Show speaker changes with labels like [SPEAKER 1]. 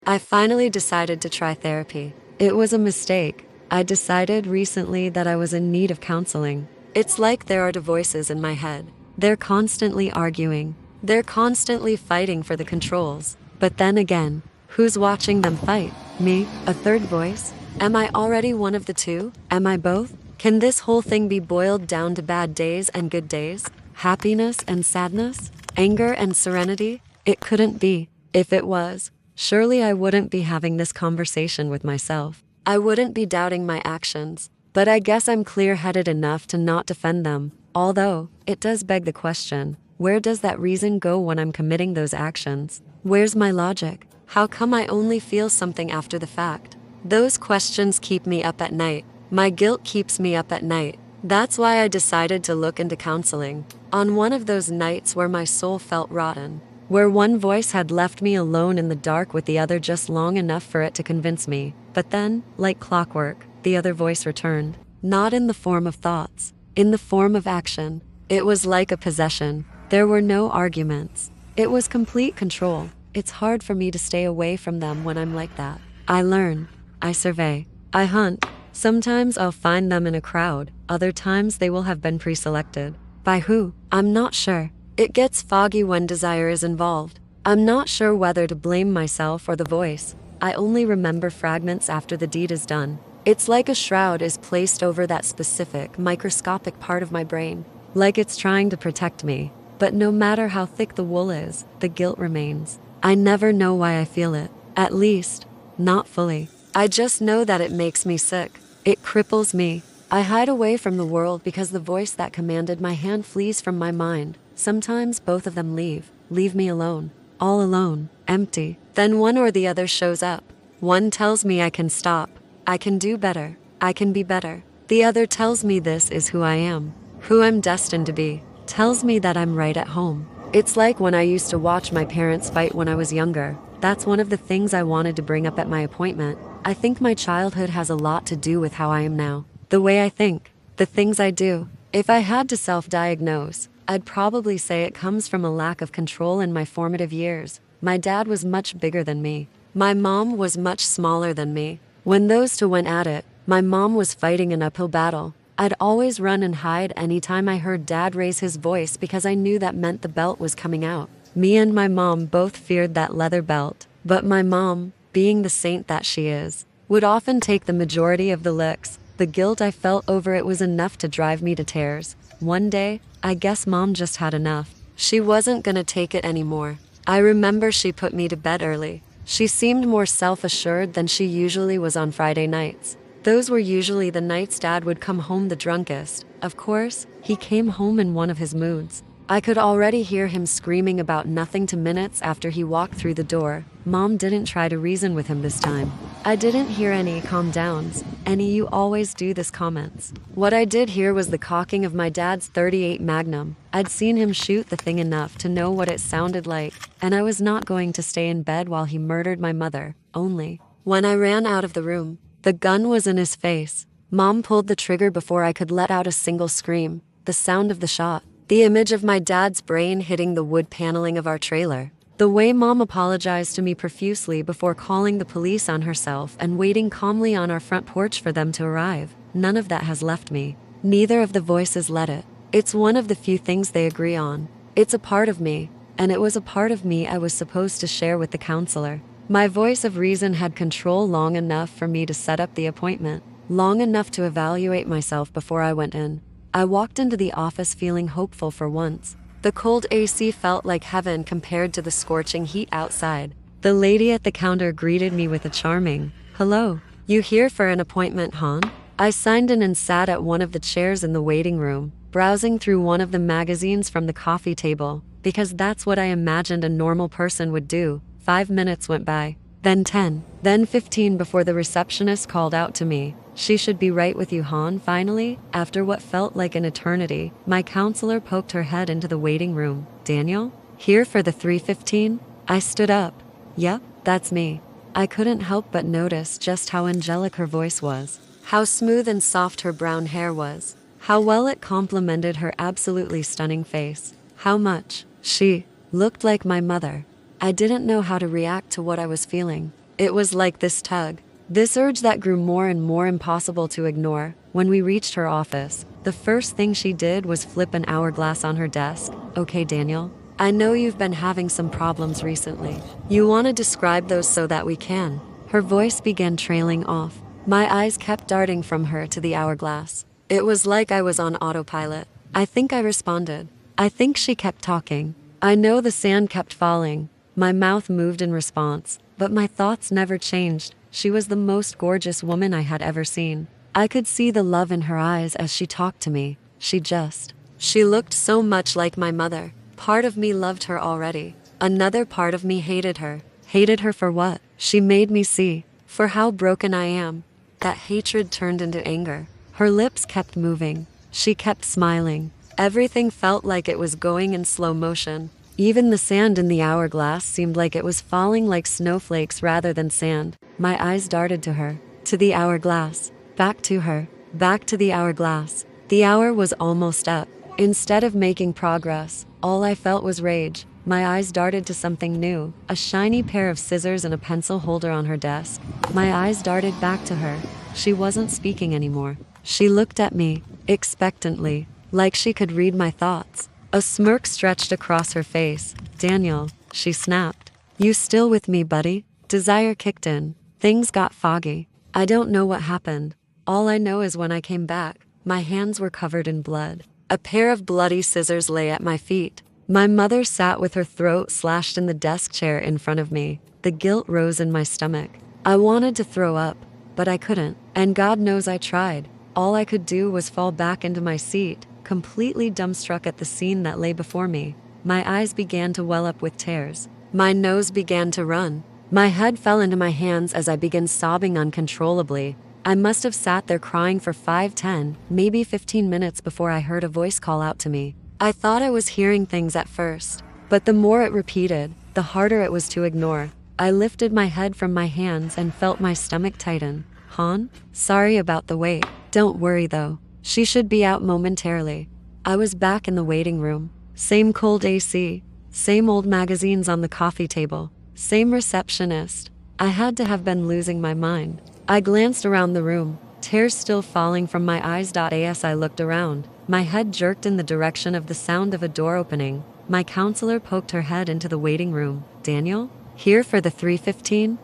[SPEAKER 1] I finally decided to try therapy. It was a mistake. I decided recently that I was in need of counseling. It's like there are the voices in my head. They're constantly arguing. They're constantly fighting for the controls. But then again, who's watching them fight? Me? A third voice? Am I already one of the two? Am I both? Can this whole thing be boiled down to bad days and good days? Happiness and sadness? Anger and serenity? It couldn't be. If it was, surely I wouldn't be having this conversation with myself. I wouldn't be doubting my actions. But I guess I'm clear-headed enough to not defend them. Although, it does beg the question, where does that reason go when I'm committing those actions? Where's my logic? How come I only feel something after the fact? Those questions keep me up at night. My guilt keeps me up at night. That's why I decided to look into counseling. On one of those nights where my soul felt rotten, where one voice had left me alone in the dark with the other just long enough for it to convince me. But then, like clockwork, the other voice returned. Not in the form of thoughts, in the form of action. It was like a possession. There were no arguments. It was complete control. It's hard for me to stay away from them when I'm like that. I learn. I survey. I hunt. Sometimes I'll find them in a crowd. Other times they will have been pre-selected. By who? I'm not sure. It gets foggy when desire is involved. I'm not sure whether to blame myself or the voice. I only remember fragments after the deed is done. It's like a shroud is placed over that specific, microscopic part of my brain, like it's trying to protect me. But no matter how thick the wool is, the guilt remains. I never know why I feel it. At least, not fully. I just know that it makes me sick. It cripples me. I hide away from the world because the voice that commanded my hand flees from my mind. Sometimes both of them leave me alone. All alone, empty. Then one or the other shows up. One tells me I can stop. I can do better. I can be better. The other tells me this is who I am, who I'm destined to be. Tells me that I'm right at home. It's like when I used to watch my parents fight when I was younger. That's one of the things I wanted to bring up at my appointment. I think my childhood has a lot to do with how I am now. The way I think, the things I do. If I had to self-diagnose, I'd probably say it comes from a lack of control in my formative years. My dad was much bigger than me. My mom was much smaller than me. When those two went at it, my mom was fighting an uphill battle. I'd always run and hide anytime I heard Dad raise his voice because I knew that meant the belt was coming out. Me and my mom both feared that leather belt, but my mom, being the saint that she is, would often take the majority of the licks. The guilt I felt over it was enough to drive me to tears. One day, I guess Mom just had enough. She wasn't gonna take it anymore. I remember she put me to bed early. She seemed more self-assured than she usually was on Friday nights. Those were usually the nights Dad would come home the drunkest. Of course, he came home in one of his moods. I could already hear him screaming about nothing to minutes after he walked through the door. Mom didn't try to reason with him this time. I didn't hear any calm downs, any "you always do this" comments. What I did hear was the cocking of my dad's .38 Magnum. I'd seen him shoot the thing enough to know what it sounded like, and I was not going to stay in bed while he murdered my mother. Only, when I ran out of the room, the gun was in his face. Mom pulled the trigger before I could let out a single scream. The sound of the shot. The image of my dad's brain hitting the wood paneling of our trailer. The way Mom apologized to me profusely before calling the police on herself and waiting calmly on our front porch for them to arrive. None of that has left me. Neither of the voices let it. It's one of the few things they agree on. It's a part of me, and it was a part of me I was supposed to share with the counselor. My voice of reason had control long enough for me to set up the appointment, long enough to evaluate myself before I went in. I walked into the office feeling hopeful for once. The cold AC felt like heaven compared to the scorching heat outside. The lady at the counter greeted me with a charming, "Hello, you here for an appointment, hon?" I signed in and sat at one of the chairs in the waiting room, browsing through one of the magazines from the coffee table, because that's what I imagined a normal person would do. 5 minutes went by, then 10, then 15 before the receptionist called out to me. "She should be right with you, hon." Finally, after what felt like an eternity, my counselor poked her head into the waiting room. "Daniel? Here for the 3:15? I stood up. "Yep, that's me." I couldn't help but notice just how angelic her voice was, how smooth and soft her brown hair was, how well it complemented her absolutely stunning face, how much she looked like my mother. I didn't know how to react to what I was feeling. It was like this tug, this urge that grew more and more impossible to ignore. When we reached her office, the first thing she did was flip an hourglass on her desk. Okay, Daniel, I know you've been having some problems recently. You want to describe those so that we can? Her voice began trailing off. My eyes kept darting from her to the hourglass. It was like I was on autopilot. I think I responded. I think she kept talking. I know the sand kept falling. My mouth moved in response, but my thoughts never changed. She was the most gorgeous woman I had ever seen. I could see the love in her eyes as she talked to me. She looked so much like my mother. Part of me loved her already. Another part of me hated her. Hated her for what? She made me see. For how broken I am. That hatred turned into anger. Her lips kept moving. She kept smiling. Everything felt like it was going in slow motion. Even the sand in the hourglass seemed like it was falling like snowflakes rather than sand. My eyes darted to her, to the hourglass, back to her, back to the hourglass. The hour was almost up. Instead of making progress, all I felt was rage. My eyes darted to something new, a shiny pair of scissors and a pencil holder on her desk. My eyes darted back to her. She wasn't speaking anymore. She looked at me, expectantly, like she could read my thoughts. A smirk stretched across her face. Daniel, she snapped. You still with me, buddy? Desire kicked in. Things got foggy. I don't know what happened. All I know is when I came back, my hands were covered in blood. A pair of bloody scissors lay at my feet. My mother sat with her throat slashed in the desk chair in front of me. The guilt rose in my stomach. I wanted to throw up, but I couldn't. And God knows I tried. All I could do was fall back into my seat, completely dumbstruck at the scene that lay before me. My eyes began to well up with tears. My nose began to run. My head fell into my hands as I began sobbing uncontrollably. I must have sat there crying for 5, 10, maybe 15 minutes before I heard a voice call out to me. I thought I was hearing things at first, but the more it repeated, the harder it was to ignore. I lifted my head from my hands and felt my stomach tighten. Han? Sorry about the wait. Don't worry though. She should be out momentarily. I was back in the waiting room. Same cold AC. Same old magazines on the coffee table. Same receptionist. I had to have been losing my mind. I glanced around the room, tears still falling from my eyes. As I looked around, my head jerked in the direction of the sound of a door opening. My counselor poked her head into the waiting room. Daniel? Here for the 3:15?